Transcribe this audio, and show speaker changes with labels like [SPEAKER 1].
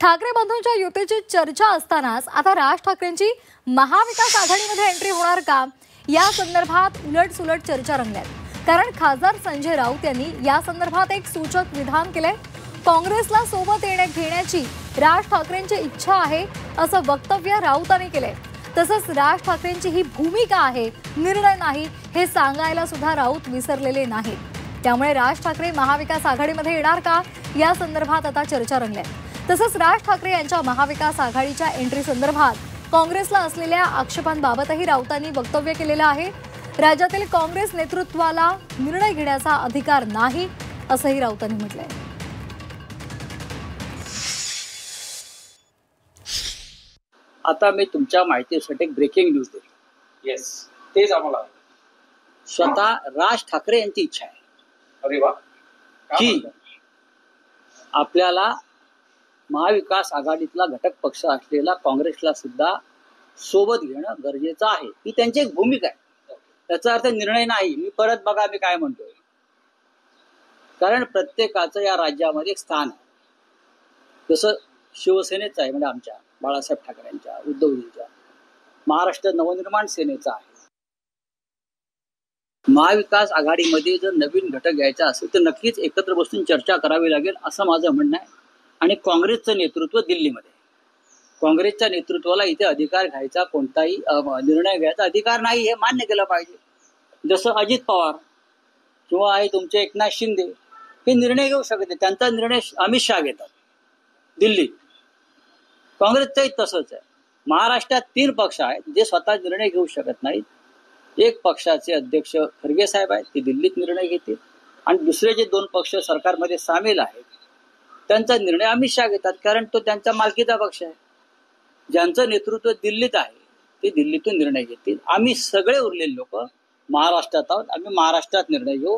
[SPEAKER 1] ठाकरे बंधूंच्या युतीची चर्चा असतानाच आता राज ठाकरेंची महाविकास आघाडीमध्ये एंट्री होणार का या संदर्भात उलटसुलट चर्चा रंगल्यात। कारण खासदार संजय राऊत यांनी या संदर्भात एक सूचक विधान केले। काँग्रेसला सोबत घेण्याची राज ठाकरेंची इच्छा आहे असं वक्तव्य राऊतांनी केले। तसंच राज ठाकरेंची ही भूमिका आहे, निर्णय नाही हे सांगायला सुद्धा राऊत विसरलेले नाहीत। त्यामुळे राज ठाकरे महाविकास आघाडीमध्ये येणार का या संदर्भात आता चर्चा रंगल्या। तसंच राज ठाकरे यांच्या महाविकास आघाडीच्या एंट्री संदर्भात काँग्रेसला असलेल्या आक्षेपांबाबतही राऊतांनी वक्तव्य केलेलं आहे। राज्यातील काँग्रेस नेतृत्वाला निर्णय घेण्याचा अधिकार नाही असंही राऊतांनी म्हटलंय।
[SPEAKER 2] आता मी तुमच्या माहितीसाठी एक ब्रेकिंग न्यूज देतो।
[SPEAKER 3] येस, तेच आम्हाला
[SPEAKER 2] स्वतः राज ठाकरे यांची इच्छा आहे
[SPEAKER 3] अरे वा
[SPEAKER 2] की आपल्याला महाविकास आघाडीतला घटक पक्ष असलेला काँग्रेसला सुद्धा सोबत घेणं गरजेचं आहे। ही त्यांची एक भूमिका आहे। त्याचा अर्थ निर्णय नाही। मी परत बघा मी काय म्हणतोय, कारण प्रत्येकाचं या राज्यामध्ये एक स्थान आहे। जसं शिवसेनेचं आहे, म्हणजे आमच्या बाळासाहेब ठाकरेंच्या, उद्धवजींच्या, महाराष्ट्र नवनिर्माण सेनेचा आहे। महाविकास आघाडीमध्ये जर नवीन घटक घ्यायचा असेल तर नक्कीच एकत्र बसून चर्चा करावी लागेल असं माझं म्हणणं आहे। आणि काँग्रेसचं नेतृत्व दिल्लीमध्ये, काँग्रेसच्या नेतृत्वाला इथे अधिकार घ्यायचा, कोणताही निर्णय घ्यायचा अधिकार नाही हे मान्य केलं पाहिजे। जसं अजित पवार किंवा आहे तुमचे एकनाथ शिंदे हे निर्णय घेऊ शकत नाही, त्यांचा निर्णय अमित शहा घेतात दिल्लीत। काँग्रेसचंही तसंच आहे। महाराष्ट्रात 3 पक्ष आहेत जे स्वतः निर्णय घेऊ शकत नाहीत। एक पक्षाचे अध्यक्ष खरगे साहेब आहेत, ते दिल्लीत निर्णय घेतील, आणि दुसरे जे 2 पक्ष सरकारमध्ये सामील आहेत त्यांचा निर्णय अमित शहा घेतात, कारण तो त्यांचा मालकीचा पक्ष आहे। ज्यांचं नेतृत्व दिल्लीत आहे ते दिल्लीतून निर्णय घेतील। आम्ही सगळे उरलेले लोक महाराष्ट्रात आहोत, आम्ही महाराष्ट्रात निर्णय घेऊ।